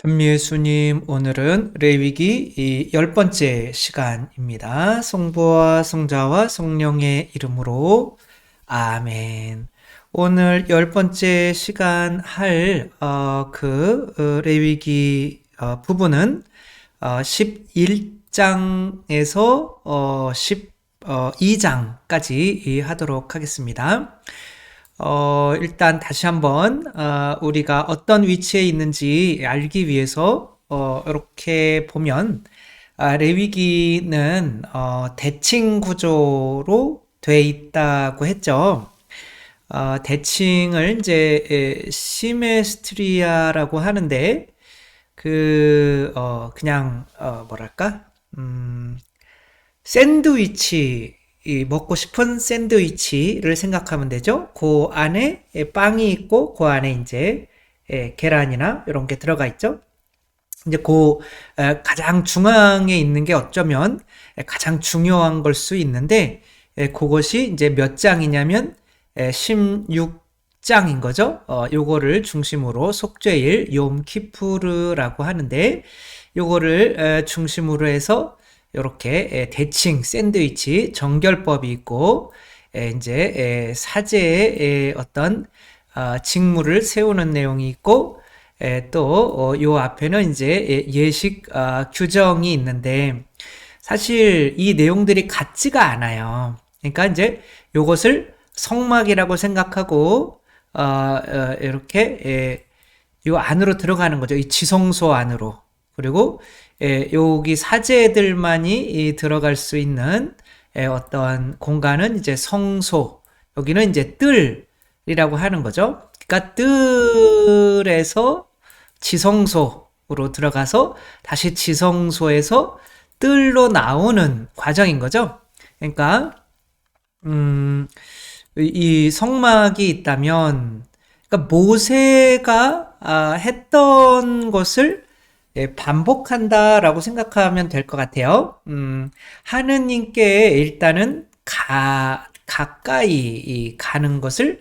전미예수님, 오늘은 레위기 이 10번째 시간입니다. 성부와 성자와 성령의 이름으로 아멘. 오늘 10번째 시간 할 레위기 부분은 11장에서 12장까지 하도록 하겠습니다. 일단 다시 한번 우리가 어떤 위치에 있는지 알기 위해서 이렇게 보면 레위기는 대칭 구조로 돼 있다고 했죠. 대칭을 이제 시메스트리아라고 하는데 그냥 뭐랄까 샌드위치, 이 먹고 싶은 샌드위치를 생각하면 되죠. 그 안에 빵이 있고 그 안에 이제 계란이나 이런 게 들어가 있죠. 이제 가장 중앙에 있는 게 어쩌면 가장 중요한 걸 수 있는데 그것이 이제 몇 장이냐면 16장인 거죠. 요거를 중심으로 속죄일 욤키푸르라고 하는데 요거를 중심으로 해서 이렇게 대칭 샌드위치 정결법이 있고 이제 사제의 어떤 직무를 세우는 내용이 있고 또 요 앞에는 이제 예식 규정이 있는데 사실 이 내용들이 같지가 않아요. 그러니까 이제 요것을 성막이라고 생각하고 이렇게 요 안으로 들어가는 거죠. 이 지성소 안으로. 그리고 여기 사제들만이 들어갈 수 있는 어떤 공간은 이제 성소, 여기는 이제 뜰이라고 하는 거죠. 그러니까 뜰에서 지성소로 들어가서 다시 지성소에서 뜰로 나오는 과정인 거죠. 그러니까 이 성막이 있다면, 그러니까 모세가 했던 것을 반복한다라고 생각하면 될 것 같아요. 하느님께 일단은 가까이 가는 것을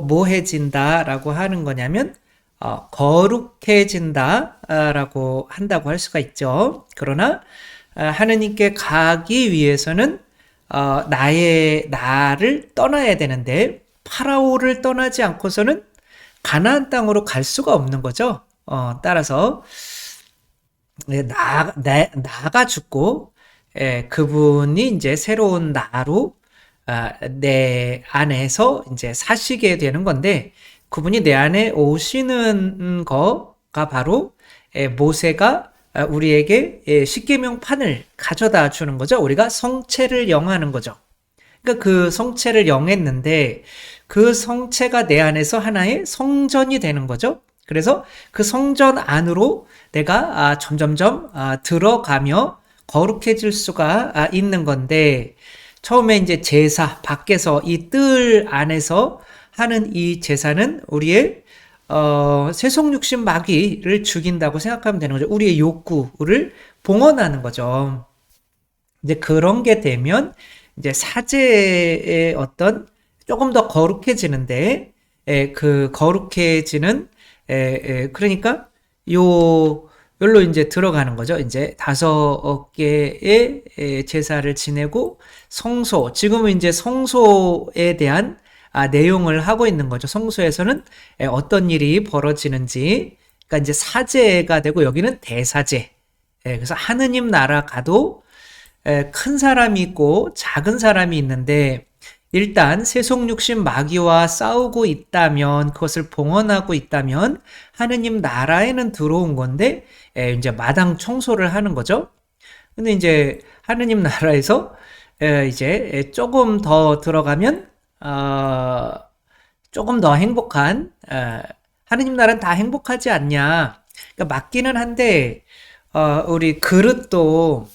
뭐해진다라고 하는 거냐면 거룩해진다라고 한다고 할 수가 있죠. 그러나 하느님께 가기 위해서는 나를 떠나야 되는데 파라오를 떠나지 않고서는 가나안 땅으로 갈 수가 없는 거죠. 따라서 나가 죽고 그분이 이제 새로운 나로 내 안에서 이제 사시게 되는 건데 그분이 내 안에 오시는 거가 바로 모세가 우리에게 십계명판을 가져다 주는 거죠. 우리가 성체를 영하는 거죠. 그러니까 그 성체를 영했는데 그 성체가 내 안에서 하나의 성전이 되는 거죠. 그래서 그 성전 안으로 내가 점점점 들어가며 거룩해질 수가 있는 건데 처음에 이제 제사 밖에서 이 뜰 안에서 하는 이 제사는 우리의 세속육신 마귀를 죽인다고 생각하면 되는 거죠. 우리의 욕구를 봉헌하는 거죠. 이제 그런 게 되면 이제 사제의 어떤 조금 더 거룩해지는데 그 거룩해지는 그러니까 열로 이제 들어가는 거죠. 이제 5개의 제사를 지내고 성소, 지금은 이제 성소에 대한 내용을 하고 있는 거죠. 성소에서는 어떤 일이 벌어지는지, 그러니까 이제 사제가 되고 여기는 대사제. 그래서 하느님 나라 가도 큰 사람이 있고 작은 사람이 있는데 일단 세속육신 마귀와 싸우고 있다면 그것을 봉헌하고 있다면 하느님 나라에는 들어온 건데 이제 마당 청소를 하는 거죠. 근데 이제 하느님 나라에서 이제 조금 더 들어가면 조금 더 행복한 하느님 나라는 다 행복하지 않냐. 그러니까 맞기는 한데 우리 그릇도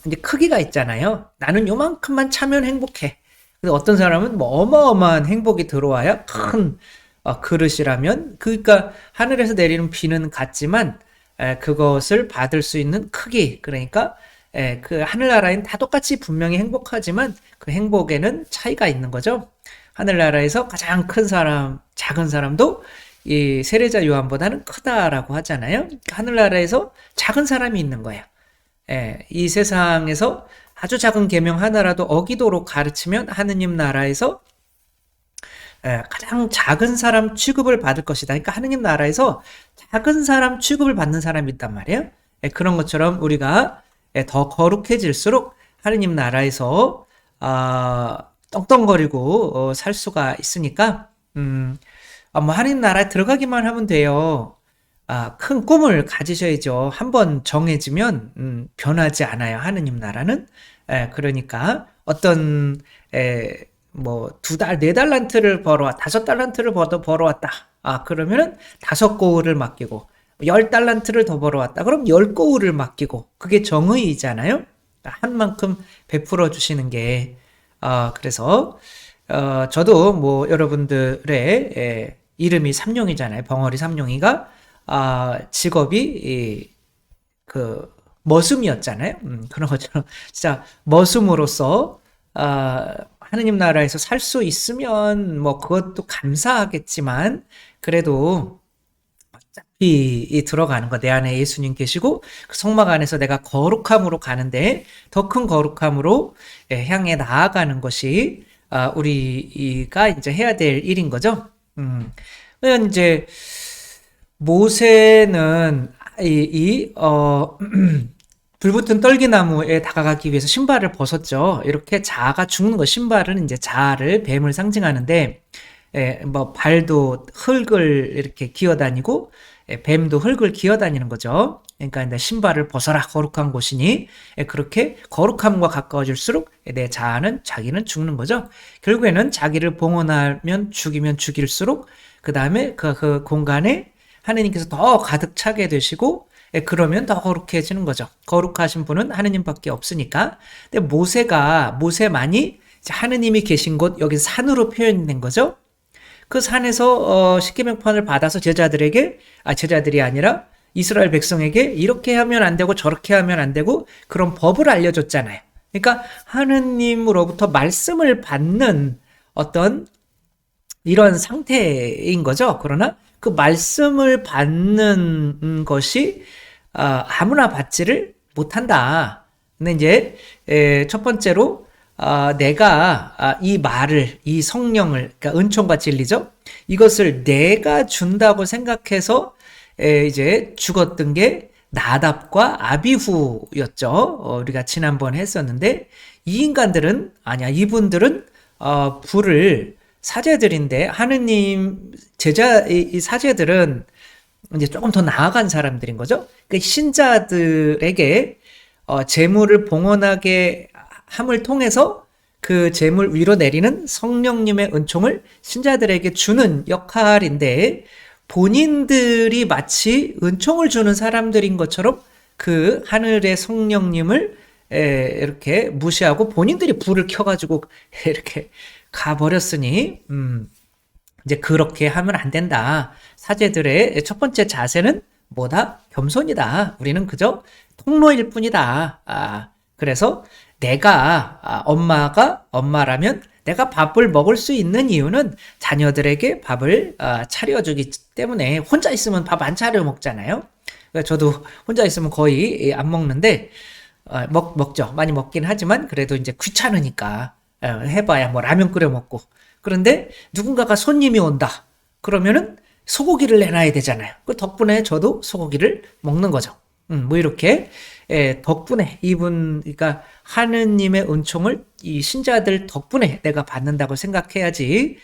이제 크기가 있잖아요. 나는 요만큼만 차면 행복해. 근데 어떤 사람은 뭐 어마어마한 행복이 들어와야 큰 그릇이라면, 그러니까 하늘에서 내리는 비는 같지만 그것을 받을 수 있는 크기, 그러니까 그 하늘나라엔 다 똑같이 분명히 행복하지만 그 행복에는 차이가 있는 거죠. 하늘나라에서 가장 큰 사람, 작은 사람도 이 세례자 요한보다는 크다라고 하잖아요. 하늘나라에서 작은 사람이 있는 거예요. 예, 이 세상에서 아주 작은 계명 하나라도 어기도록 가르치면 하느님 나라에서 가장 작은 사람 취급을 받을 것이다. 그러니까 하느님 나라에서 작은 사람 취급을 받는 사람이 있단 말이에요. 그런 것처럼 우리가 더 거룩해질수록 하느님 나라에서 떵떵거리고 살 수가 있으니까 뭐 하느님 나라에 들어가기만 하면 돼요. 큰 꿈을 가지셔야죠. 한번 정해지면 변하지 않아요. 하느님 나라는. 그러니까 어떤 뭐 2달, 4달란트를 벌어와 5달란트를 벌어왔다. 그러면은 5고울을 맡기고 10달란트를 더 벌어왔다. 그럼 10고울을 맡기고 그게 정의이잖아요. 한 만큼 베풀어 주시는 게 그래서 저도 뭐 여러분들의 이름이 삼룡이잖아요. 벙어리 삼룡이가 직업이 그 머슴이었잖아요. 그런 것처럼 진짜 머슴으로서 하느님 나라에서 살 수 있으면 뭐 그것도 감사하겠지만 그래도 어차피 들어가는 거 내 안에 예수님 계시고 그 성막 안에서 내가 거룩함으로 가는데 더 큰 거룩함으로 향해 나아가는 것이 우리가 이제 해야 될 일인 거죠. 왜냐면 이제 모세는 불붙은 떨기나무에 다가가기 위해서 신발을 벗었죠. 이렇게 자아가 죽는 거, 신발은 이제 자아를, 뱀을 상징하는데, 뭐 발도 흙을 이렇게 기어다니고, 뱀도 흙을 기어다니는 거죠. 그러니까 이제 신발을 벗어라, 거룩한 곳이니. 그렇게 거룩함과 가까워질수록 내 자아는, 자기는 죽는 거죠. 결국에는 자기를 봉헌하면 죽이면 죽일수록, 그 다음에 그 공간에 하느님께서 더 가득 차게 되시고, 그러면 더 거룩해지는 거죠. 거룩하신 분은 하느님밖에 없으니까. 근데 모세만이 하느님이 계신 곳, 여기 산으로 표현된 거죠. 그 산에서 십계명판을 받아서 제자들이 아니라 이스라엘 백성에게 이렇게 하면 안 되고 저렇게 하면 안 되고 그런 법을 알려줬잖아요. 그러니까 하느님으로부터 말씀을 받는 어떤 이런 상태인 거죠. 그러나 그 말씀을 받는 것이 아무나 받지를 못한다. 근데 이제 첫 번째로 내가 이 말을, 이 성령을, 그러니까 은총과 진리죠. 이것을 내가 준다고 생각해서 이제 죽었던 게 나답과 아비후였죠. 우리가 지난번 했었는데 이분들은 불을 사제들인데 하느님 이 사제들은 이제 조금 더 나아간 사람들인 거죠. 그 신자들에게 재물을 봉헌하게 함을 통해서 그 재물 위로 내리는 성령님의 은총을 신자들에게 주는 역할인데 본인들이 마치 은총을 주는 사람들인 것처럼 그 하늘의 성령님을 이렇게 무시하고 본인들이 불을 켜가지고 이렇게 가버렸으니 이제 그렇게 하면 안 된다. 사제들의 첫 번째 자세는 뭐다? 겸손이다. 우리는 그저 통로일 뿐이다. 그래서 내가 엄마가 엄마라면 내가 밥을 먹을 수 있는 이유는 자녀들에게 밥을 차려주기 때문에 혼자 있으면 밥 안 차려 먹잖아요. 저도 혼자 있으면 거의 안 먹는데 먹죠. 많이 먹긴 하지만 그래도 이제 귀찮으니까 해봐야 뭐 라면 끓여 먹고. 그런데 누군가가 손님이 온다. 그러면은 소고기를 내놔야 되잖아요. 그 덕분에 저도 소고기를 먹는 거죠. 뭐 이렇게 덕분에 그러니까 하느님의 은총을 이 신자들 덕분에 내가 받는다고 생각해야지.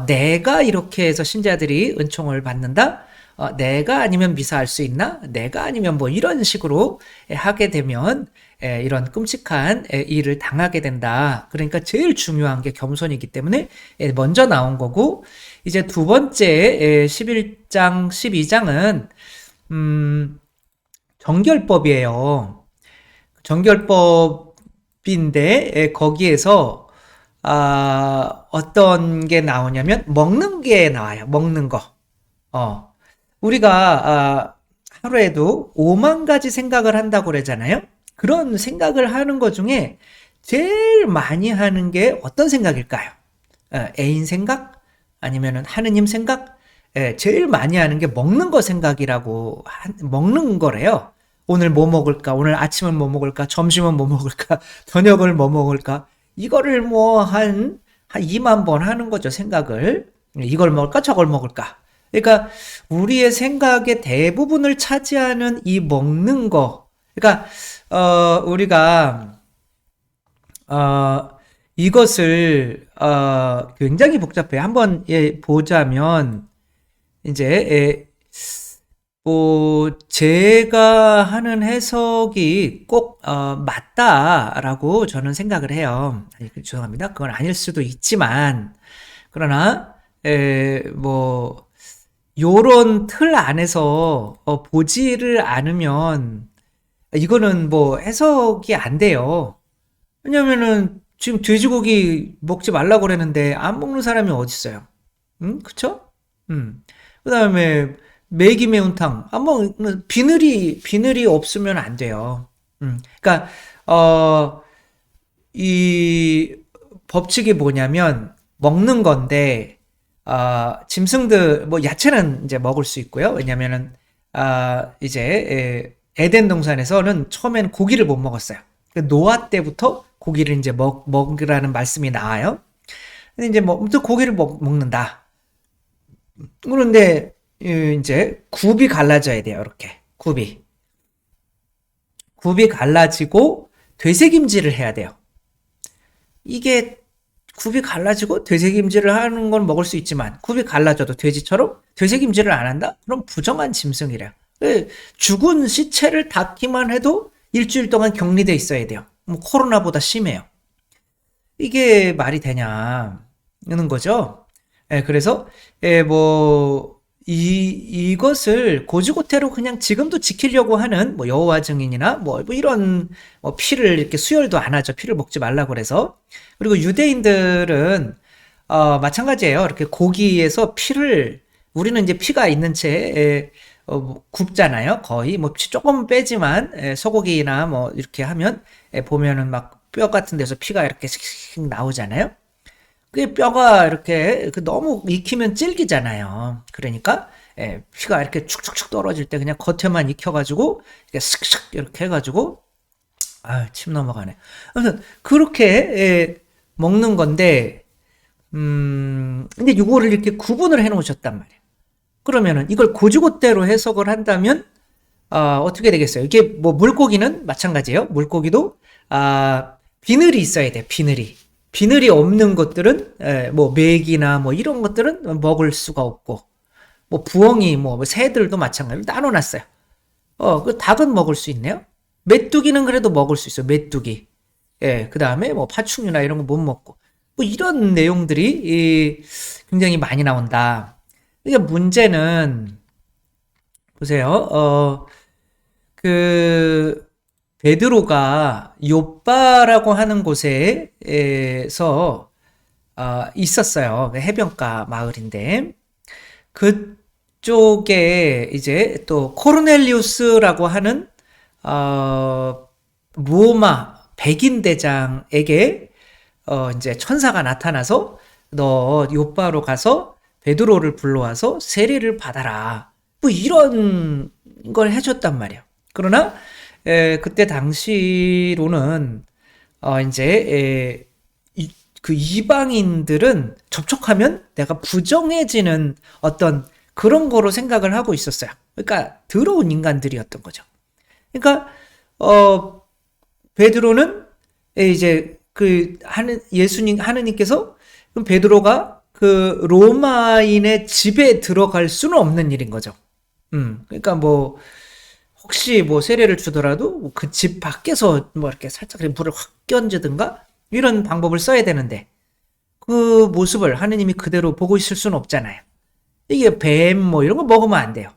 내가 이렇게 해서 신자들이 은총을 받는다. 내가 아니면 미사할 수 있나? 내가 아니면 뭐 이런 식으로 하게 되면 이런 끔찍한 일을 당하게 된다. 그러니까 제일 중요한 게 겸손이기 때문에 먼저 나온 거고, 이제 두 번째 11장, 12장은 정결법이에요. 정결법인데 거기에서 어떤 게 나오냐면 먹는 게 나와요. 먹는 거. 우리가 하루에도 5만 가지 생각을 한다고 그러잖아요. 그런 생각을 하는 것 중에 제일 많이 하는 게 어떤 생각일까요? 애인 생각? 아니면 하느님 생각? 제일 많이 하는 게 먹는 거 생각이라고, 먹는 거래요. 오늘 뭐 먹을까? 오늘 아침은 뭐 먹을까? 점심은 뭐 먹을까? 저녁을 뭐 먹을까? 이거를 뭐 한 2만 번 하는 거죠, 생각을. 이걸 먹을까? 저걸 먹을까? 그러니까 우리의 생각의 대부분을 차지하는 이 먹는 거. 그러니까, 우리가, 이것을, 굉장히 복잡해요. 한번, 보자면, 이제, 제가 하는 해석이 꼭, 맞다라고 저는 생각을 해요. 아니, 죄송합니다. 그건 아닐 수도 있지만, 그러나, 뭐, 요런 틀 안에서, 보지를 않으면, 이거는 뭐 해석이 안 돼요. 왜냐면은, 지금 돼지고기 먹지 말라고 그랬는데, 안 먹는 사람이 어딨어요? 응? 그쵸? 그 다음에, 매기 매운탕. 비늘이 없으면 안 돼요. 그러니까, 이 법칙이 뭐냐면, 먹는 건데, 짐승들, 뭐, 야채는 이제 먹을 수 있고요. 왜냐면은, 이제, 에덴 동산에서는 처음엔 고기를 못 먹었어요. 노아 때부터 고기를 이제 먹으라는 말씀이 나와요. 근데 이제 뭐, 아무튼 고기를 먹는다. 그런데, 이제, 굽이 갈라져야 돼요. 이렇게. 굽이. 굽이 갈라지고, 되새김질을 해야 돼요. 이게 굽이 갈라지고 되새김질을 하는 건 먹을 수 있지만 굽이 갈라져도 돼지처럼 되새김질을 안 한다? 그럼 부정한 짐승이래요. 죽은 시체를 닦기만 해도 일주일 동안 격리돼 있어야 돼요. 뭐 코로나보다 심해요. 이게 말이 되냐는 거죠. 그래서 이것을 고지고대로 그냥 지금도 지키려고 하는 뭐 여호와 증인이나 뭐 이런 뭐 피를 이렇게 수혈도 안 하죠. 피를 먹지 말라고 그래서. 그리고 유대인들은 마찬가지예요. 이렇게 고기에서 피를 우리는 이제 피가 있는 채 뭐 굽잖아요. 거의 뭐 피 조금 빼지만 소고기나 뭐 이렇게 하면 보면은 막 뼈 같은 데서 피가 이렇게 슥슥 나오잖아요. 그 뼈가 이렇게 너무 익히면 질기잖아요. 그러니까 피가 이렇게 축축축 떨어질 때 그냥 겉에만 익혀가지고 이렇게 슥슥 이렇게 해가지고 침 넘어가네. 아무튼 그렇게 먹는 건데 근데 이거를 이렇게 구분을 해놓으셨단 말이에요. 그러면은 이걸 고지고대로 해석을 한다면 어떻게 되겠어요? 이게 뭐 물고기는 마찬가지예요. 물고기도 비늘이 있어야 돼. 비늘이 없는 것들은 뭐 메기나 뭐 이런 것들은 먹을 수가 없고 뭐 부엉이 뭐 새들도 마찬가지로 나눠놨어요. 그 닭은 먹을 수 있네요. 메뚜기는 그래도 먹을 수 있어요. 메뚜기. 그 다음에 뭐 파충류나 이런 거 못 먹고 뭐 이런 내용들이 굉장히 많이 나온다. 그러니까 문제는 보세요. 베드로가 욥바라고 하는 곳에서 있었어요. 해변가 마을인데 그쪽에 이제 또 코르넬리우스라고 하는 로마 백인 대장에게 이제 천사가 나타나서 너 욥바로 가서 베드로를 불러와서 세례를 받아라. 뭐 이런 걸 해줬단 말이에요. 그러나 그때 당시로는 이제 그 이방인들은 접촉하면 내가 부정해지는 어떤 그런 거로 생각을 하고 있었어요. 그러니까 더러운 인간들이었던 거죠. 그러니까 베드로는 이제 하느님께서 그럼 베드로가 그 로마인의 집에 들어갈 수는 없는 일인 거죠. 그러니까 뭐 혹시 뭐 세례를 주더라도 그 집 밖에서 뭐 이렇게 살짝 불을 확 끼얹든가 이런 방법을 써야 되는데 그 모습을 하느님이 그대로 보고 있을 수는 없잖아요. 이게 뱀 뭐 이런 거 먹으면 안 돼요.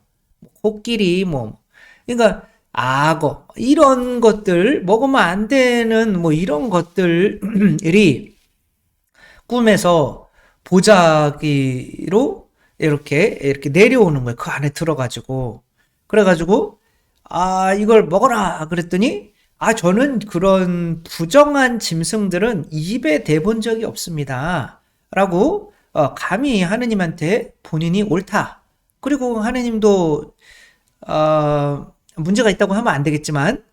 코끼리 뭐 그러니까 악어 이런 것들 먹으면 안 되는 뭐 이런 것들이 꿈에서 보자기로 이렇게 내려오는 거예요. 그 안에 들어가지고 그래가지고 이걸 먹어라 그랬더니 저는 그런 부정한 짐승들은 입에 대본 적이 없습니다. 라고 감히 하느님한테 본인이 옳다 그리고 하느님도 문제가 있다고 하면 안 되겠지만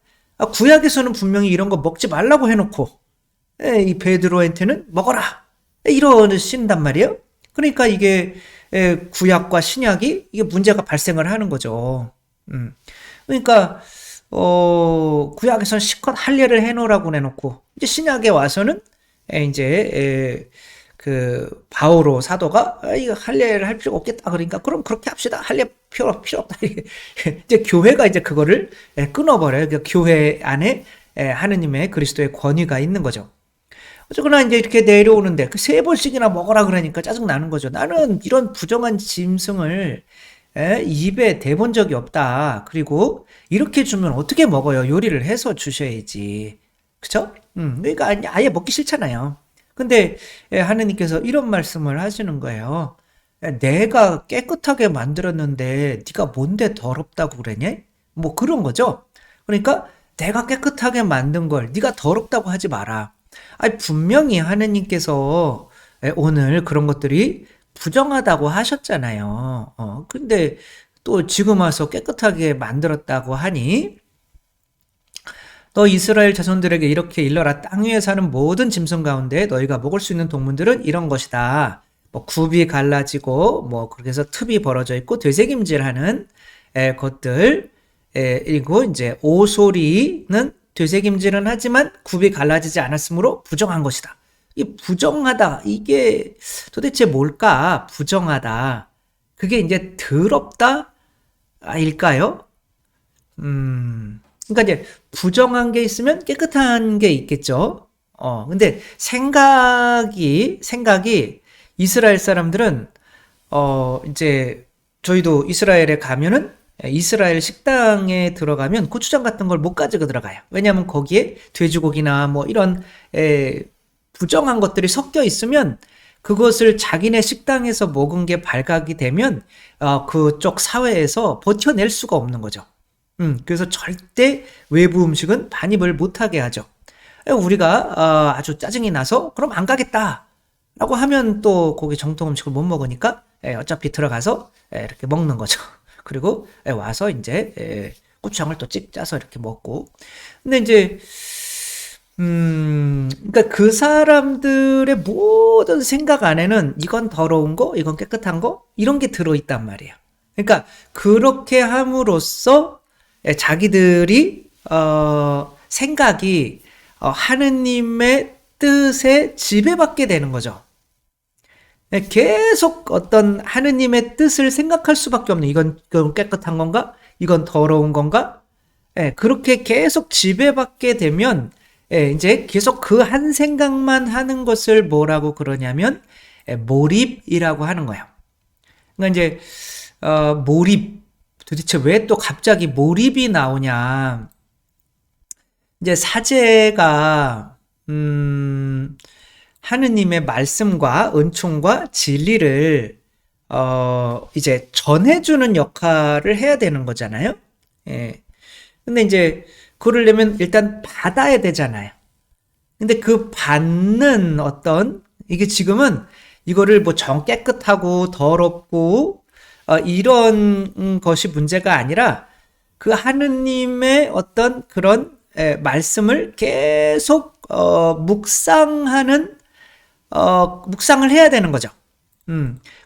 구약에서는 분명히 이런 거 먹지 말라고 해놓고 이 베드로한테는 먹어라 이러신단 말이에요. 그러니까 이게 구약과 신약이 이게 문제가 발생을 하는 거죠. 그러니까 구약에서는 실컷 할례를 해놓으라고 해놓고 이제 신약에 와서는 이제 그 바오로 사도가 이거 할례를 할 필요가 없겠다 그러니까 그럼 그렇게 합시다. 할례 필요 없다. 이제 교회가 이제 그거를 끊어버려요. 그러니까 교회 안에 하느님의 그리스도의 권위가 있는 거죠. 어쨌거나 이제 이렇게 내려오는데 그 3번씩이나 먹어라 그러니까 짜증 나는 거죠. 나는 이런 부정한 짐승을 입에 대본 적이 없다. 그리고 이렇게 주면 어떻게 먹어요? 요리를 해서 주셔야지. 그쵸? 그러니까 아예 먹기 싫잖아요. 근데 하느님께서 이런 말씀을 하시는 거예요. 내가 깨끗하게 만들었는데 네가 뭔데 더럽다고 그러냐? 뭐 그런 거죠. 그러니까 내가 깨끗하게 만든 걸 네가 더럽다고 하지 마라. 아니 분명히 하느님께서 오늘 그런 것들이 부정하다고 하셨잖아요. 근데 또 지금 와서 깨끗하게 만들었다고 하니 너 이스라엘 자손들에게 이렇게 일러라. 땅 위에 사는 모든 짐승 가운데 너희가 먹을 수 있는 동물들은 이런 것이다. 뭐 굽이 갈라지고 뭐 그렇게 해서 틈이 벌어져 있고 되새김질하는 것들 그리고 이제 오소리는 되새김질은 하지만 굽이 갈라지지 않았으므로 부정한 것이다. 이 부정하다 이게 도대체 뭘까? 부정하다 그게 이제 더럽다 일까요? 그러니까 이제 부정한 게 있으면 깨끗한 게 있겠죠. 근데 생각이 이스라엘 사람들은 이제 저희도 이스라엘에 가면은 이스라엘 식당에 들어가면 고추장 같은 걸 못 가지고 들어가요. 왜냐하면 거기에 돼지고기나 뭐 이런 부정한 것들이 섞여 있으면 그것을 자기네 식당에서 먹은 게 발각이 되면 그쪽 사회에서 버텨낼 수가 없는 거죠. 그래서 절대 외부 음식은 반입을 못하게 하죠. 우리가 아주 짜증이 나서 그럼 안 가겠다 라고 하면 또 거기 정통 음식을 못 먹으니까 어차피 들어가서 이렇게 먹는 거죠. 그리고 와서 이제 고추장을 또 찍 짜서 이렇게 먹고. 근데 이제 그러니까 그 사람들의 모든 생각 안에는 이건 더러운 거, 이건 깨끗한 거 이런 게 들어있단 말이에요. 그러니까 그렇게 함으로써 자기들이 생각이 하느님의 뜻에 지배받게 되는 거죠. 계속 어떤 하느님의 뜻을 생각할 수밖에 없는 이건 깨끗한 건가? 이건 더러운 건가? 그렇게 계속 지배받게 되면 이제 계속 그 한 생각만 하는 것을 뭐라고 그러냐면 몰입이라고 하는 거예요. 그러니까 이제 몰입 도대체 왜 또 갑자기 몰입이 나오냐? 이제 사제가 하느님의 말씀과 은총과 진리를 이제 전해주는 역할을 해야 되는 거잖아요. 근데 이제 그러려면 일단 받아야 되잖아요. 근데 그 받는 어떤 이게 지금은 이거를 뭐 정 깨끗하고 더럽고 이런 것이 문제가 아니라 그 하느님의 어떤 그런 말씀을 계속 묵상을 해야 되는 거죠.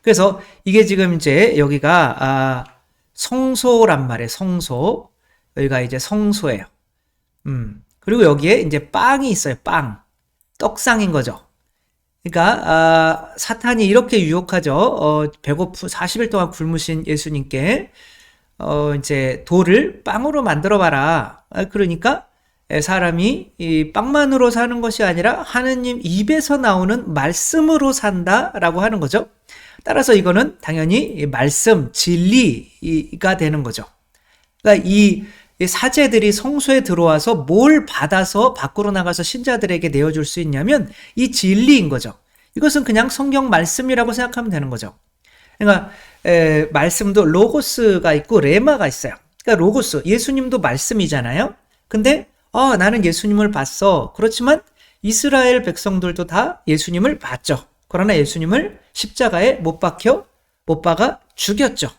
그래서 이게 지금 이제 여기가 성소란 말이에요. 성소. 여기가 이제 성소예요. 그리고 여기에 이제 빵이 있어요. 빵. 떡상인 거죠. 그러니까 사탄이 이렇게 유혹하죠. 배고프 40일 동안 굶으신 예수님께 이제 돌을 빵으로 만들어 봐라. 그러니까 사람이 이 빵만으로 사는 것이 아니라 하느님 입에서 나오는 말씀으로 산다라고 하는 거죠. 따라서 이거는 당연히 말씀, 진리가 되는 거죠. 그러니까 이 사제들이 성소에 들어와서 뭘 받아서 밖으로 나가서 신자들에게 내어줄 수 있냐면 이 진리인 거죠. 이것은 그냥 성경 말씀이라고 생각하면 되는 거죠. 그러니까 말씀도 로고스가 있고 레마가 있어요. 그러니까 로고스, 예수님도 말씀이잖아요. 근데 나는 예수님을 봤어. 그렇지만 이스라엘 백성들도 다 예수님을 봤죠. 그러나 예수님을 십자가에 못 박아 죽였죠.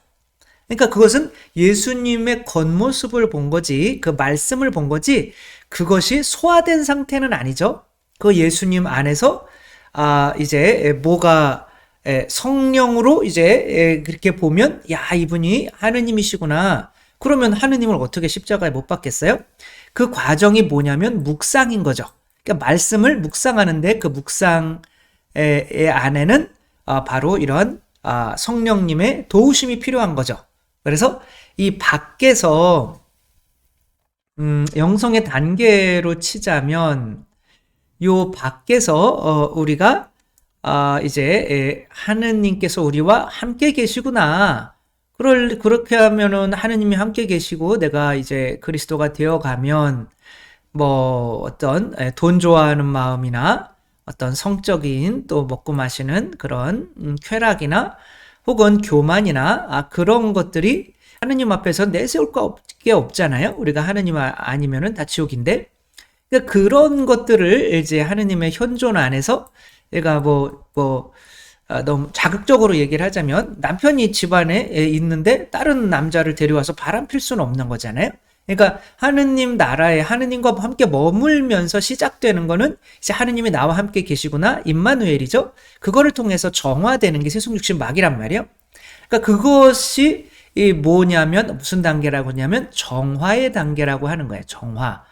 그러니까 그것은 예수님의 겉모습을 본 거지, 그 말씀을 본 거지, 그것이 소화된 상태는 아니죠. 그 예수님 안에서, 이제, 뭐가, 성령으로 이제, 그렇게 보면, 야, 이분이 하느님이시구나. 그러면 하느님을 어떻게 십자가에 못 박겠어요? 그 과정이 뭐냐면 묵상인 거죠. 그러니까 말씀을 묵상하는데 그 묵상의 안에는 바로 이런 성령님의 도우심이 필요한 거죠. 그래서 이 밖에서 영성의 단계로 치자면 요 밖에서 우리가 이제 하느님께서 우리와 함께 계시구나. 그렇게 하면은 하느님이 함께 계시고 내가 이제 그리스도가 되어 가면 뭐 어떤 돈 좋아하는 마음이나 어떤 성적인 또 먹고 마시는 그런 쾌락이나 혹은 교만이나 그런 것들이 하느님 앞에서 내세울 게 없잖아요. 우리가 하느님 아니면은 다 지옥인데, 그러니까 그런 것들을 이제 하느님의 현존 안에서 얘가 너무 자극적으로 얘기를 하자면 남편이 집안에 있는데 다른 남자를 데려와서 바람 필 수는 없는 거잖아요. 그러니까 하느님 나라에 하느님과 함께 머물면서 시작되는 거는 이제 하느님이 나와 함께 계시구나, 임마누엘이죠. 그거를 통해서 정화되는 게 세속육신 막이란 말이에요. 그러니까 그것이 뭐냐면 무슨 단계라고 하냐면 정화의 단계라고 하는 거예요. 정화.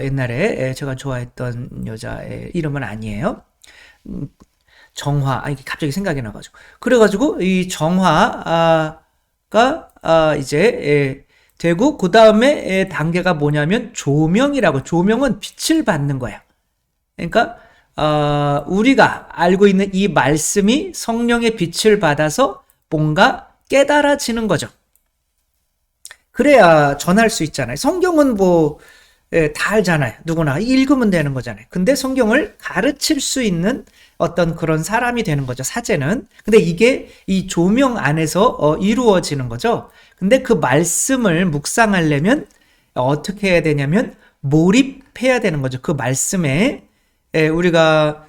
옛날에 제가 좋아했던 여자의 이름은 아니에요. 정화. 이게 갑자기 생각이 나가지고. 그래가지고 이 정화가 이제 되고 그 다음에 단계가 뭐냐면 조명이라고. 조명은 빛을 받는 거예요. 그러니까 우리가 알고 있는 이 말씀이 성령의 빛을 받아서 뭔가 깨달아지는 거죠. 그래야 전할 수 있잖아요. 성경은 다 알잖아요. 누구나 읽으면 되는 거잖아요. 근데 성경을 가르칠 수 있는 어떤 그런 사람이 되는 거죠. 사제는. 근데 이게 이 조명 안에서 이루어지는 거죠. 근데 그 말씀을 묵상하려면 어떻게 해야 되냐면 몰입해야 되는 거죠. 그 말씀에 우리가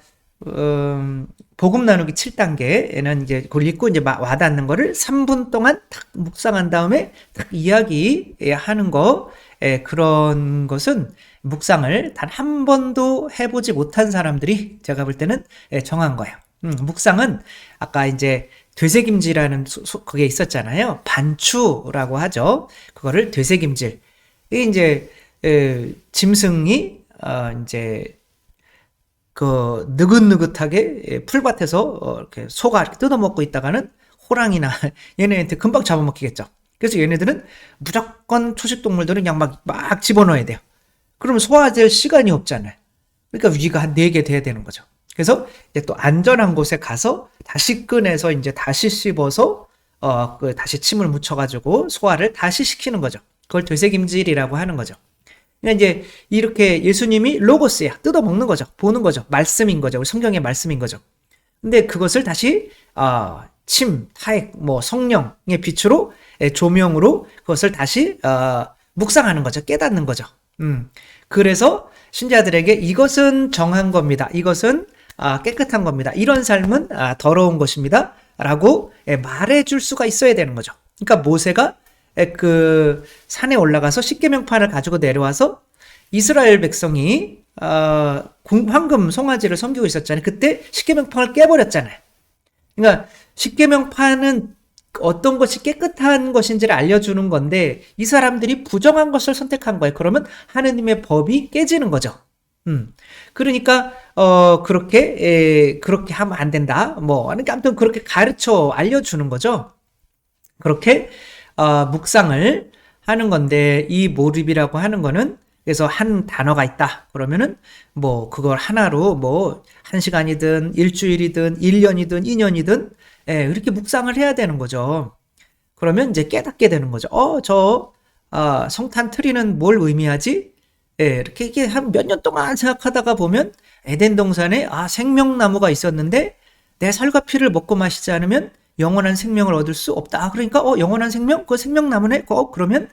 복음 나누기 7단계에는 이제 그걸 읽고 이제 와닿는 거를 3분 동안 딱 묵상한 다음에 딱 이야기하는 거, 그런 것은 묵상을 단 한 번도 해보지 못한 사람들이 제가 볼 때는 정한 거예요. 묵상은 아까 이제 되새김질하는 그게 있었잖아요. 반추라고 하죠. 그거를 되새김질. 이게 이제 짐승이 이제 그 느긋느긋하게 풀밭에서 이렇게 소가 이렇게 뜯어먹고 있다가는 호랑이나 얘네한테 금방 잡아먹히겠죠. 그래서 얘네들은 무조건 초식 동물들은 그냥 막 집어넣어야 돼요. 그러면 소화될 시간이 없잖아요. 그러니까 위가 한 4개 돼야 되는 거죠. 그래서 이제 또 안전한 곳에 가서 다시 꺼내서 이제 다시 씹어서 다시 침을 묻혀가지고 소화를 다시 시키는 거죠. 그걸 되새김질이라고 하는 거죠. 그러니까 이제 이렇게 예수님이 로고스야, 뜯어먹는 거죠. 보는 거죠. 말씀인 거죠. 우리 성경의 말씀인 거죠. 근데 그것을 다시 침, 타액, 성령의 빛으로 조명으로 그것을 다시 묵상하는 거죠. 깨닫는 거죠. 그래서 신자들에게 이것은 정한 겁니다. 이것은 깨끗한 겁니다. 이런 삶은 더러운 것입니다. 라고 말해줄 수가 있어야 되는 거죠. 그러니까 모세가 그 산에 올라가서 십계명판을 가지고 내려와서 이스라엘 백성이 황금 송아지를 섬기고 있었잖아요. 그때 십계명판을 깨버렸잖아요. 그러니까 십계명판은 어떤 것이 깨끗한 것인지를 알려주는 건데 이 사람들이 부정한 것을 선택한 거예요. 그러면 하느님의 법이 깨지는 거죠. 그러니까 그렇게 하면 안 된다. 그러니까 아무튼 그렇게 가르쳐 알려주는 거죠. 그렇게 묵상을 하는 건데 이 몰입이라고 하는 거는 그래서 한 단어가 있다. 그러면은 그걸 하나로 1시간이든 일주일이든 1년이든 2년이든 이렇게 묵상을 해야 되는 거죠. 그러면 이제 깨닫게 되는 거죠. 성탄 트리는 뭘 의미하지? 이렇게 이게 한 몇 년 동안 생각하다가 보면 에덴 동산에 생명나무가 있었는데 내 살과 피를 먹고 마시지 않으면 영원한 생명을 얻을 수 없다. 그러니까 영원한 생명? 그 생명나무네? 그러면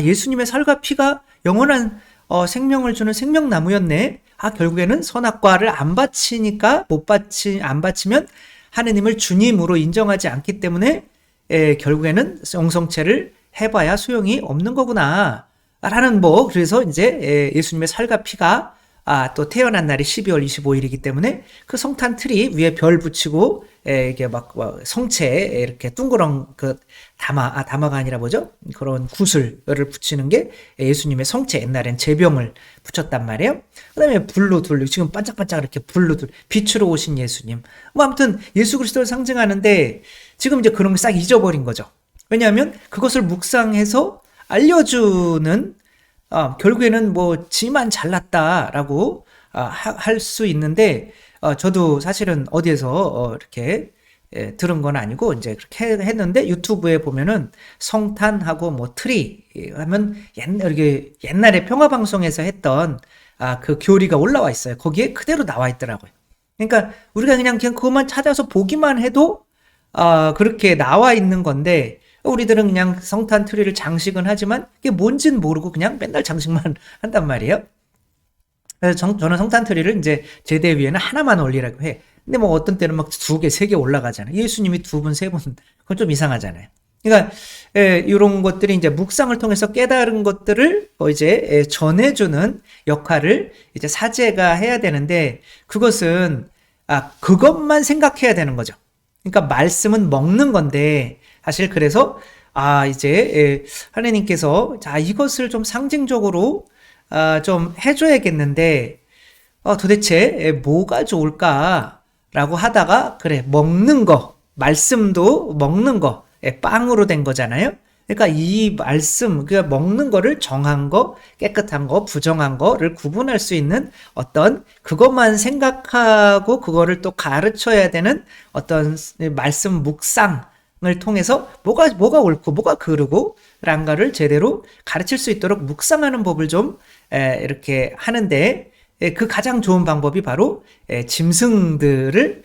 예수님의 살과 피가 영원한 생명을 주는 생명나무였네. 결국에는 선악과를 안 바치니까 안 바치면 하느님을 주님으로 인정하지 않기 때문에 결국에는 영성체를 해봐야 소용이 없는 거구나. 라는 그래서 이제 예수님의 살과 피가 또 태어난 날이 12월 25일이기 때문에 그 성탄 트리 위에 별 붙이고 이게 막 성체에 이렇게 둥그런 다마가 아니라 뭐죠? 그런 구슬을 붙이는 게 예수님의 성체, 옛날엔 제병을 붙였단 말이에요. 그다음에 불로 둘, 지금 반짝반짝 이렇게 불로 둘, 빛으로 오신 예수님. 아무튼 예수 그리스도를 상징하는데 지금 이제 그런 걸 싹 잊어버린 거죠. 왜냐하면 그것을 묵상해서 알려주는 결국에는 지만 잘났다라고 할 수 있는데 저도 사실은 어디에서 이렇게 들은 건 아니고 이제 그렇게 했는데 유튜브에 보면은 성탄하고 트리 하면 옛날에 평화방송에서 했던 그 교리가 올라와 있어요. 거기에 그대로 나와 있더라고요. 그러니까 우리가 그냥 그것만 찾아서 보기만 해도 그렇게 나와 있는 건데 우리들은 그냥 성탄 트리를 장식은 하지만 그게 뭔지는 모르고 그냥 맨날 장식만 한단 말이에요. 그래서 저는 성탄 트리를 이제 제대 위에는 하나만 올리라고 해. 근데 어떤 때는 막 2개, 3개 올라가잖아요. 예수님이 2분, 3분. 그건 좀 이상하잖아요. 그러니까, 이런 것들이 이제 묵상을 통해서 깨달은 것들을 이제 전해주는 역할을 이제 사제가 해야 되는데, 그것은, 그것만 생각해야 되는 거죠. 그러니까 말씀은 먹는 건데, 사실 그래서, 이제, 하나님께서, 자, 이것을 좀 상징적으로, 좀 해줘야겠는데, 도대체 뭐가 좋을까라고 하다가, 그래, 먹는 거, 말씀도 먹는 거, 빵으로 된 거잖아요? 그러니까 이 말씀, 먹는 거를 정한 거, 깨끗한 거, 부정한 거를 구분할 수 있는 어떤 그것만 생각하고 그거를 또 가르쳐야 되는 어떤 말씀 묵상을 통해서 뭐가 옳고 뭐가 그르고 라는 거를 제대로 가르칠 수 있도록 묵상하는 법을 좀 이렇게 하는데 그 가장 좋은 방법이 바로 짐승들을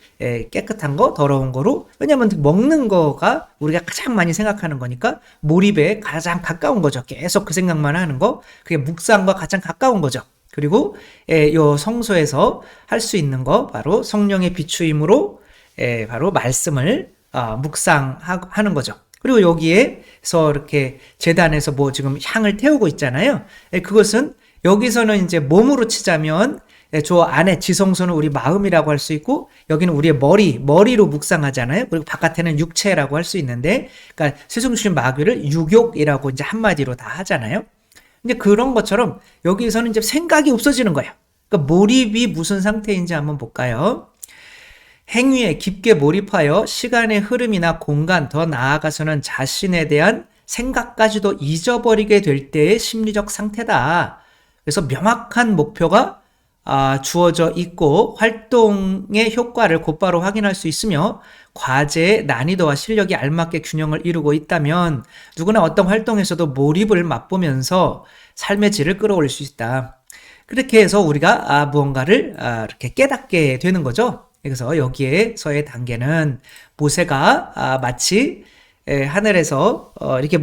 깨끗한 거, 더러운 거로, 왜냐하면 먹는 거가 우리가 가장 많이 생각하는 거니까 몰입에 가장 가까운 거죠. 계속 그 생각만 하는 거, 그게 묵상과 가장 가까운 거죠. 그리고 요 성소에서 할 수 있는 거 바로 성령의 비추임으로 바로 말씀을 묵상하는 거죠. 그리고 여기에서 이렇게 제단에서 지금 향을 태우고 있잖아요. 그것은 여기서는 이제 몸으로 치자면 저 안에 지성소는 우리 마음이라고 할 수 있고 여기는 우리의 머리로 묵상하잖아요. 그리고 바깥에는 육체라고 할 수 있는데, 그러니까 세속주의 마귀를 육욕이라고 이제 한마디로 다 하잖아요. 근데 그런 것처럼 여기서는 이제 생각이 없어지는 거예요. 그러니까 몰입이 무슨 상태인지 한번 볼까요? 행위에 깊게 몰입하여 시간의 흐름이나 공간, 더 나아가서는 자신에 대한 생각까지도 잊어버리게 될 때의 심리적 상태다. 그래서 명확한 목표가 주어져 있고 활동의 효과를 곧바로 확인할 수 있으며 과제의 난이도와 실력이 알맞게 균형을 이루고 있다면 누구나 어떤 활동에서도 몰입을 맛보면서 삶의 질을 끌어올릴 수 있다. 그렇게 해서 우리가 무언가를 이렇게 깨닫게 되는 거죠. 그래서 여기에서의 단계는 모세가 마치 하늘에서 이렇게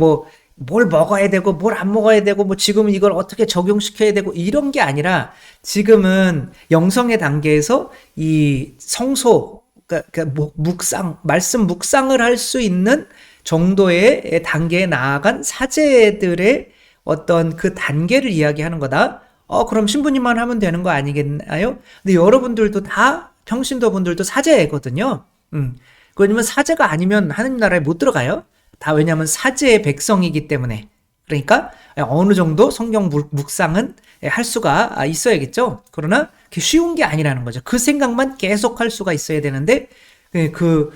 뭘 먹어야 되고 뭘 안 먹어야 되고 지금은 이걸 어떻게 적용시켜야 되고 이런 게 아니라 지금은 영성의 단계에서 이 성소, 그러니까 말씀 묵상을 할 수 있는 정도의 단계에 나아간 사제들의 어떤 그 단계를 이야기하는 거다. 그럼 신부님만 하면 되는 거 아니겠나요? 근데 여러분들도 다 평신도분들도 사제거든요. 왜냐면 사제가 아니면 하느님 나라에 못 들어가요. 다 왜냐하면 사제의 백성이기 때문에. 그러니까 어느 정도 성경 묵상은 할 수가 있어야겠죠. 그러나 그게 쉬운 게 아니라는 거죠. 그 생각만 계속 할 수가 있어야 되는데 그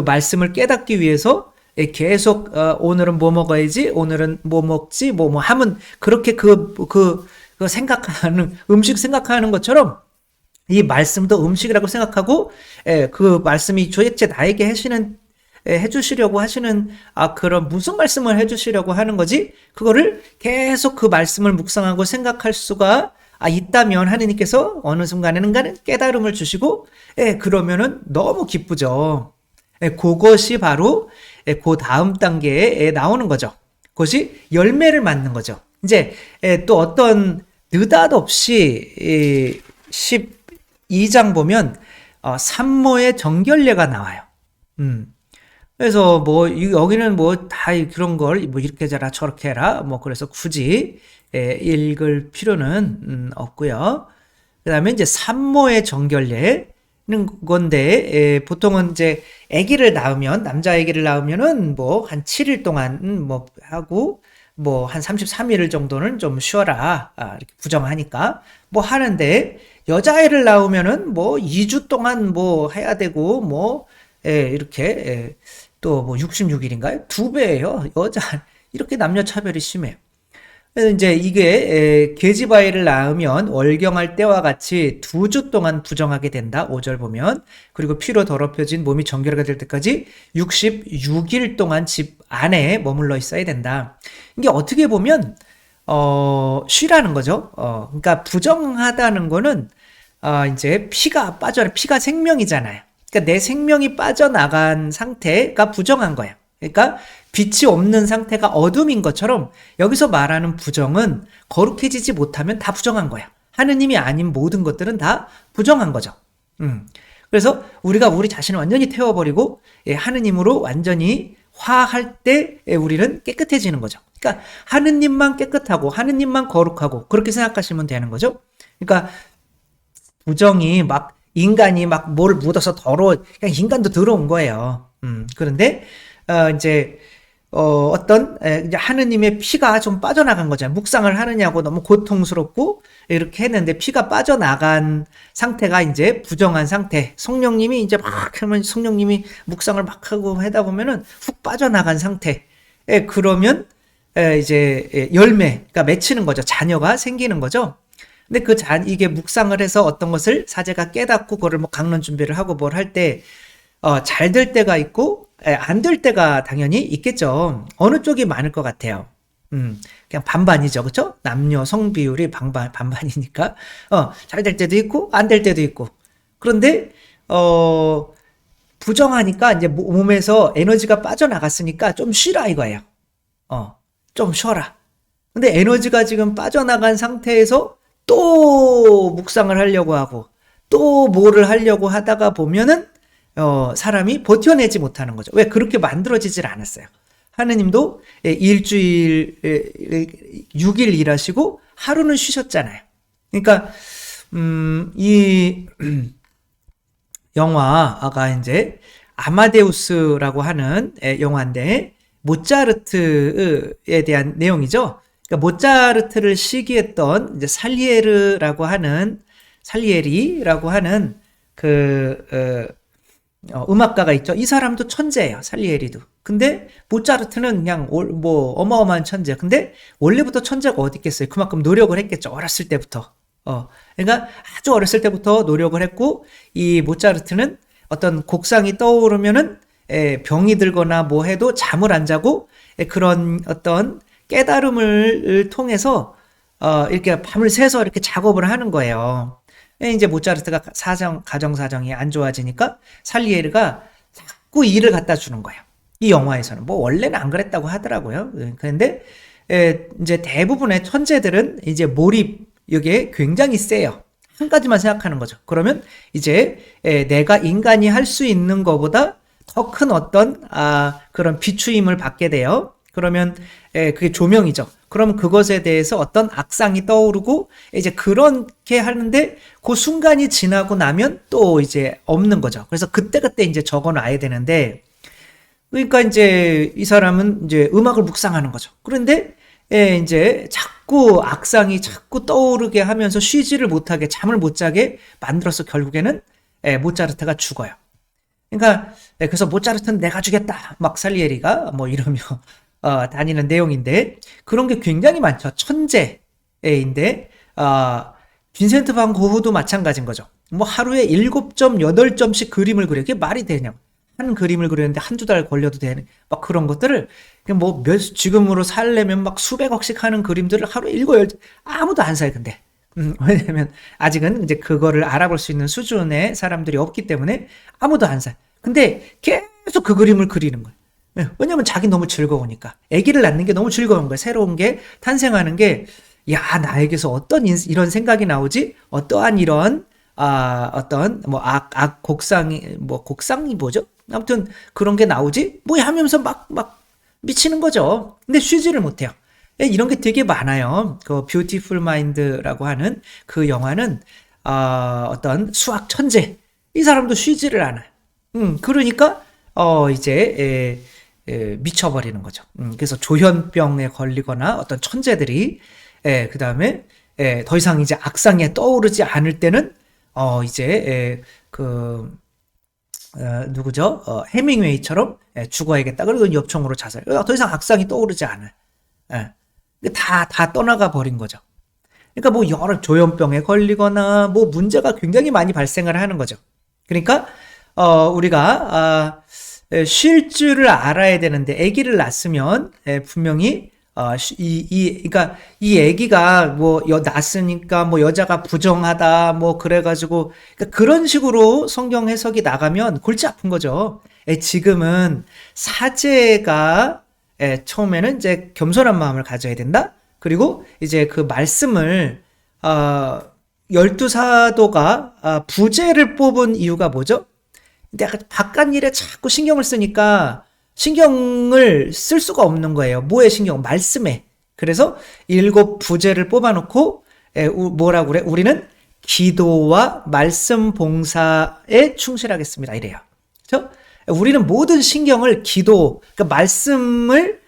말씀을 깨닫기 위해서 계속 오늘은 뭐 먹어야지, 오늘은 뭐 먹지, 뭐 하면 그렇게 그 생각하는 음식 생각하는 것처럼 이 말씀도 음식이라고 생각하고 그 말씀이 도대체 나에게 해주시려고 하시는 그런 무슨 말씀을 해주시려고 하는 거지? 그거를 계속 그 말씀을 묵상하고 생각할 수가 있다면 하느님께서 어느 순간에는 깨달음을 주시고 그러면은 너무 기쁘죠. 그것이 바로 그 다음 단계에 나오는 거죠. 그것이 열매를 맺는 거죠. 이제 또 어떤 느닷없이 12장 보면 산모의 정결례가 나와요. 그래서 뭐 여기는 뭐 다 그런 걸 뭐 이렇게 해라 저렇게 해라 뭐 그래서 굳이 읽을 필요는 없고요. 그다음에 이제 산모의 정결례는 건데 보통은 이제 아기를 낳으면 남자 아기를 낳으면은 뭐 한 7일 동안 뭐 하고 뭐 한 33일 정도는 좀 쉬어라 이렇게 부정하니까 뭐 하는데 여자아이를 낳으면은 뭐 2주 동안 뭐 해야 되고 뭐 이렇게 또 뭐 66일인가요? 두 배예요. 여자 이렇게 남녀 차별이 심해요. 그래서 이제 이게 계집아이를 낳으면 월경할 때와 같이 2주 동안 부정하게 된다. 5절 보면. 그리고 피로 더럽혀진 몸이 정결하게 될 때까지 66일 동안 집 안에 머물러 있어야 된다. 이게 어떻게 보면 쉬라는 거죠. 그러니까 부정하다는 거는 이제 피가 생명이잖아요. 그러니까 내 생명이 빠져나간 상태가 부정한 거야. 그러니까 빛이 없는 상태가 어둠인 것처럼 여기서 말하는 부정은 거룩해지지 못하면 다 부정한 거야. 하느님이 아닌 모든 것들은 다 부정한 거죠. 그래서 우리가 우리 자신을 완전히 태워버리고 하느님으로 완전히 화할 때 우리는 깨끗해지는 거죠. 그러니까 하느님만 깨끗하고 하느님만 거룩하고 그렇게 생각하시면 되는 거죠. 그러니까 부정이 막 인간이 막 뭘 묻어서 그냥 인간도 더러운 거예요. 그런데 이제 이제 하느님의 피가 좀 빠져나간 거잖아요. 묵상을 하느냐고 너무 고통스럽고 이렇게 했는데 피가 빠져나간 상태가 이제 부정한 상태. 성령님이 이제 막 하면 성령님이 묵상을 막 하고 하다 보면은 훅 빠져나간 상태. 그러면 이제 열매가 맺히는 거죠. 자녀가 생기는 거죠. 근데 이게 묵상을 해서 어떤 것을 사제가 깨닫고 그거를 뭐 강론 준비를 하고 뭘 할 때 잘 될 때가 있고 안 될 때가 당연히 있겠죠. 어느 쪽이 많을 것 같아요. 그냥 반반이죠. 그렇죠? 남녀 성 비율이 반반이니까 잘 될 때도 있고 안 될 때도 있고. 그런데 부정하니까 이제 몸에서 에너지가 빠져나갔으니까 좀 쉬라 이거예요. 좀 쉬어라. 근데 에너지가 지금 빠져나간 상태에서 또 묵상을 하려고 하고 또 뭐를 하려고 하다가 보면은 사람이 버텨내지 못하는 거죠. 왜? 그렇게 만들어지질 않았어요. 하느님도 일주일 6일 일하시고 하루는 쉬셨잖아요. 그러니까 이 영화가 이제 아마데우스라고 하는 영화인데 모차르트에 대한 내용이죠. 그러니까 모차르트를 시기했던 이제 살리에리라고 하는 음악가가 있죠. 이 사람도 천재예요. 살리에리도. 근데 모차르트는 그냥 뭐 어마어마한 천재. 근데 원래부터 천재가 어디 있겠어요. 그만큼 노력을 했겠죠. 어렸을 때부터. 그러니까 아주 어렸을 때부터 노력을 했고 이 모차르트는 어떤 곡상이 떠오르면은 병이 들거나 뭐 해도 잠을 안 자고 그런 어떤 깨달음을 통해서 이렇게 밤을 새서 이렇게 작업을 하는 거예요. 이제 모차르트가 가정 사정이 안 좋아지니까 살리에르가 자꾸 일을 갖다 주는 거예요. 이 영화에서는 뭐 원래는 안 그랬다고 하더라고요. 그런데 이제 대부분의 천재들은 이제 이게 굉장히 세요. 한 가지만 생각하는 거죠. 그러면 이제 내가 인간이 할 수 있는 것보다 더 큰 어떤 그런 비추임을 받게 돼요. 그러면 그게 조명이죠. 그럼 그것에 대해서 어떤 악상이 떠오르고 이제 그렇게 하는데 그 순간이 지나고 나면 또 이제 없는 거죠. 그래서 그때그때 이제 적어놔야 되는데 그러니까 이제 이 사람은 이제 음악을 묵상하는 거죠. 그런데 이제 자꾸 악상이 자꾸 떠오르게 하면서 쉬지를 못하게 잠을 못 자게 만들어서 결국에는 모차르트가 죽어요. 그러니까 그래서 모차르트는 내가 주겠다 막 살리에리가 뭐 이러며 다니는 내용인데 그런 게 굉장히 많죠. 천재인데 빈센트 반 고흐도 마찬가지인 거죠. 뭐 하루에 7점, 8점씩 그림을 그려. 그게 말이 되냐고. 한 그림을 그리는데 한두 달 걸려도 되는 막 그런 것들을 뭐 지금으로 살려면 막 수백억씩 하는 그림들을 하루에 7, 10 아무도 안 사요. 근데 왜냐면 아직은 이제 그거를 알아볼 수 있는 수준의 사람들이 없기 때문에 아무도 안 사요. 근데 계속 그 그림을 그리는 거예요. 왜냐면 자기 너무 즐거우니까. 아기를 낳는 게 너무 즐거운 거예요. 새로운 게 탄생하는 게 나에게서 어떤 이런 생각이 나오지? 어떠한 이런 어떤 곡상이 뭐죠? 아무튼 그런 게 나오지? 뭐 하면서 막 미치는 거죠. 근데 쉬지를 못해요. 이런 게 되게 많아요. 그 뷰티풀 마인드라고 하는 그 영화는 어떤 수학 천재 이 사람도 쉬지를 않아요. 그러니까 이제 미쳐버리는 거죠. 그래서 조현병에 걸리거나 어떤 천재들이 그 다음에 더 이상 이제 악상에 떠오르지 않을 때는 이제 누구죠? 해밍웨이처럼 죽어야겠다. 그리고 엽총으로 자살. 더 이상 악상이 떠오르지 않아요. 다 떠나가 버린 거죠. 그러니까 뭐 여러 조현병에 걸리거나 뭐 문제가 굉장히 많이 발생을 하는 거죠. 그러니까 우리가 쉴 줄을 알아야 되는데 아기를 낳았으면 분명히 그러니까 이 아기가 뭐 낳았으니까 뭐 여자가 부정하다 뭐 그래가지고 그러니까 그런 식으로 성경 해석이 나가면 골치 아픈 거죠. 지금은 사제가 처음에는 이제 겸손한 마음을 가져야 된다. 그리고 이제 그 말씀을 12사도가 부제를 뽑은 이유가 뭐죠? 내가 바깥 일에 자꾸 신경을 쓰니까 신경을 쓸 수가 없는 거예요. 뭐에 신경? 말씀에. 그래서 7 부제를 뽑아놓고 뭐라고 그래? 우리는 기도와 말씀 봉사에 충실하겠습니다. 이래요. 그렇죠? 우리는 모든 신경을 기도, 그러니까 말씀을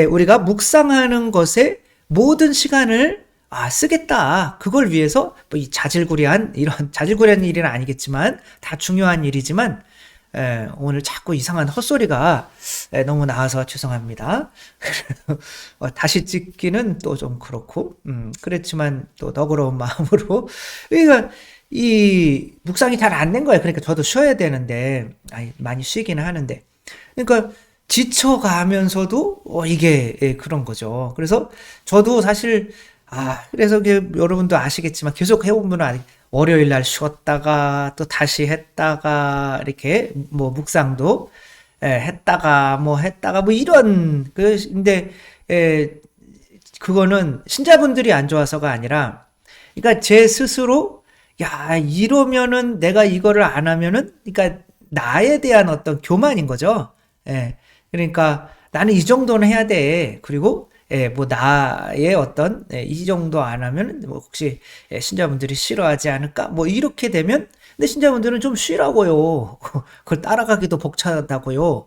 우리가 묵상하는 것에 모든 시간을 쓰겠다. 그걸 위해서 뭐 이 자질구레한 일은 아니겠지만 다 중요한 일이지만 오늘 자꾸 이상한 헛소리가 너무 나와서 죄송합니다. 다시 찍기는 또 좀 그렇고 그랬지만 또 너그러운 마음으로 그러니까 이 묵상이 잘 안 된 거예요. 그러니까 저도 쉬어야 되는데 많이 쉬기는 하는데 그러니까 지쳐가면서도 이게 그런 거죠. 그래서 저도 사실 그래서 여러분도 아시겠지만 계속 해온 분은 월요일 날 쉬었다가 또 다시 했다가 이렇게 뭐 묵상도 했다가 뭐 이런 근데 그거는 신자분들이 안 좋아서가 아니라 그러니까 제 스스로 이러면은 내가 이거를 안 하면은 그러니까 나에 대한 어떤 교만인 거죠. 그러니까 나는 이 정도는 해야 돼. 그리고 뭐 나의 어떤 이 정도 안 하면 뭐 혹시 신자분들이 싫어하지 않을까? 뭐 이렇게 되면 근데 신자분들은 좀 쉬라고요. 그걸 따라가기도 벅차다고요.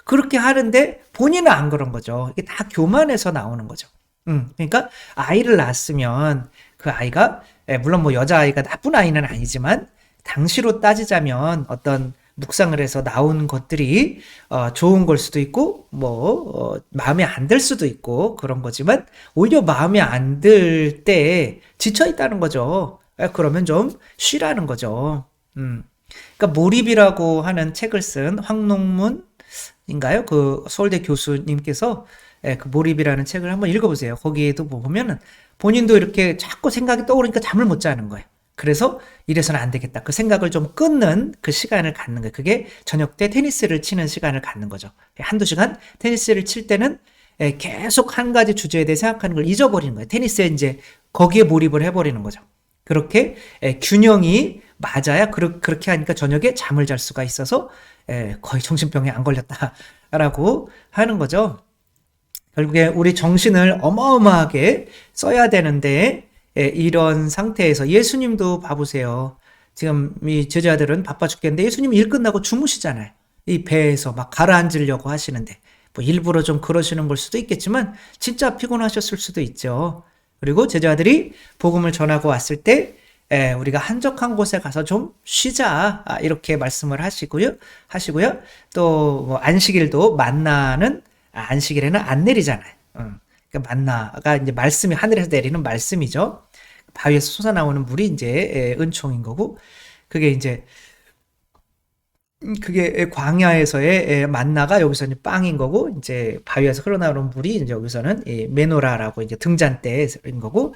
그렇게 하는데 본인은 안 그런 거죠. 이게 다 교만에서 나오는 거죠. 그러니까 아이를 낳았으면 그 아이가 물론 뭐 여자아이가 나쁜 아이는 아니지만 당시로 따지자면 어떤 묵상을 해서 나온 것들이 좋은 걸 수도 있고 뭐 마음에 안 들 수도 있고 그런 거지만 오히려 마음에 안 들 때 지쳐 있다는 거죠. 그러면 좀 쉬라는 거죠. 그러니까 몰입이라고 하는 책을 쓴 황농문인가요? 그 서울대 교수님께서 그 몰입이라는 책을 한번 읽어보세요. 거기에도 보면은 본인도 이렇게 자꾸 생각이 떠오르니까 잠을 못 자는 거예요. 그래서 이래서는 안 되겠다. 그 생각을 좀 끊는 그 시간을 갖는 거예요. 그게 저녁 때 테니스를 치는 시간을 갖는 거죠. 한두 시간 테니스를 칠 때는 계속 한 가지 주제에 대해 생각하는 걸 잊어버리는 거예요. 테니스에 이제 거기에 몰입을 해버리는 거죠. 그렇게 균형이 맞아야 그렇게 하니까 저녁에 잠을 잘 수가 있어서 거의 정신병에 안 걸렸다라고 하는 거죠. 결국에 우리 정신을 어마어마하게 써야 되는데 이런 상태에서 예수님도 봐보세요. 지금 이 제자들은 바빠 죽겠는데 예수님 일 끝나고 주무시잖아요. 이 배에서 막 가라앉으려고 하시는데 뭐 일부러 좀 그러시는 걸 수도 있겠지만 진짜 피곤하셨을 수도 있죠. 그리고 제자들이 복음을 전하고 왔을 때 우리가 한적한 곳에 가서 좀 쉬자 이렇게 말씀을 하시고요. 또 뭐 안식일도 만나는 안식일에는 안 내리잖아요. 그러니까 만나가 이제 말씀이 하늘에서 내리는 말씀이죠. 바위에서 솟아나오는 물이 이제 은총인 거고 그게 광야에서의 만나가 여기서는 빵인 거고 이제 바위에서 흘러나오는 물이 이제 여기서는 메노라라고 이제 등잔대인 거고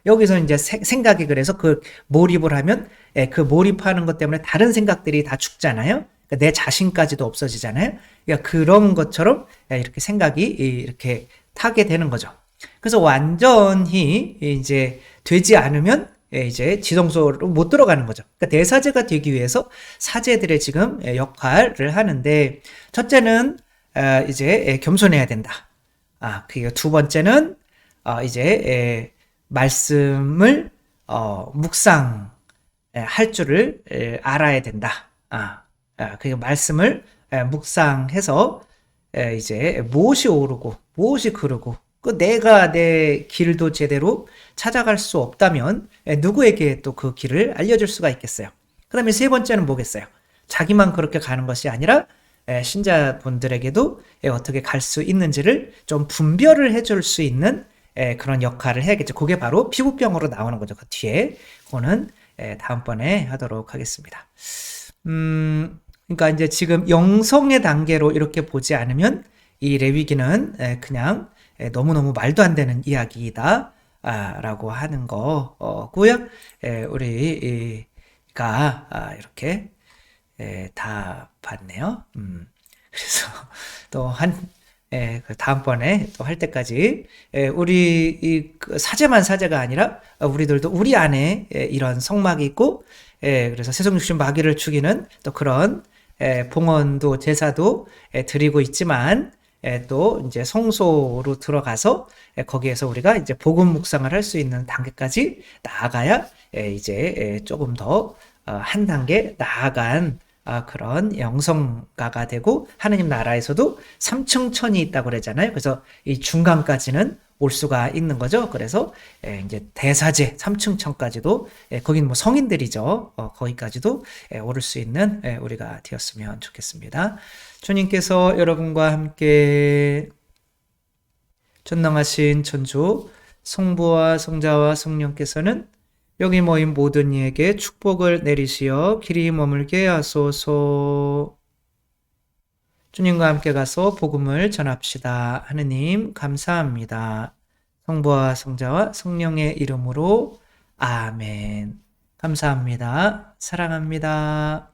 여기서 이제 생각이 그래서 그 몰입을 하면 그 몰입하는 것 때문에 다른 생각들이 다 죽잖아요. 그러니까 내 자신까지도 없어지잖아요. 그러니까 그런 것처럼 이렇게 생각이 이렇게 타게 되는 거죠. 그래서 완전히 이제 되지 않으면 이제 지성소로 못 들어가는 거죠. 그러니까 대사제가 되기 위해서 사제들의 지금 역할을 하는데, 첫째는 이제 겸손해야 된다. 그리고 두 번째는 이제 말씀을 묵상할 줄을 알아야 된다. 그리고 말씀을 묵상해서 이제 무엇이 옳고 무엇이 그르고, 내가 내 길도 제대로 찾아갈 수 없다면 누구에게 또 그 길을 알려줄 수가 있겠어요. 그 다음에 세 번째는 뭐겠어요? 자기만 그렇게 가는 것이 아니라 신자분들에게도 어떻게 갈 수 있는지를 좀 분별을 해줄 수 있는 그런 역할을 해야겠죠. 그게 바로 피부병으로 나오는 거죠. 그 뒤에. 그거는 다음번에 하도록 하겠습니다. 그러니까 이제 지금 영성의 단계로 이렇게 보지 않으면 이 레위기는 그냥 너무너무 말도 안 되는 이야기다 라고 하는 거고요. 우리가 이렇게 다 봤네요. 그래서 또 그 다음번에 또 할 때까지 우리 그 사제가 아니라 우리들도 우리 안에 이런 성막이 있고, 그래서 세속육신 마귀를 죽이는 또 그런 봉헌도 제사도 드리고 있지만, 또 이제 성소로 들어가서 거기에서 우리가 이제 복음 묵상을 할 수 있는 단계까지 나아가야 이제 조금 더 한 단계 나아간 그런 영성가가 되고, 하느님 나라에서도 3층 천이 있다고 그러잖아요. 그래서 이 중간까지는 올 수가 있는 거죠. 그래서 이제 대사제 3층 천까지도, 거긴 뭐 성인들이죠. 거기까지도 오를 수 있는 우리가 되었으면 좋겠습니다. 주님께서 여러분과 함께 전능하신 천주 성부와 성자와 성령께서는 여기 모인 모든 이에게 축복을 내리시어 길이 머물게 하소서. 주님과 함께 가서 복음을 전합시다. 하느님 감사합니다. 성부와 성자와 성령의 이름으로 아멘. 감사합니다. 사랑합니다.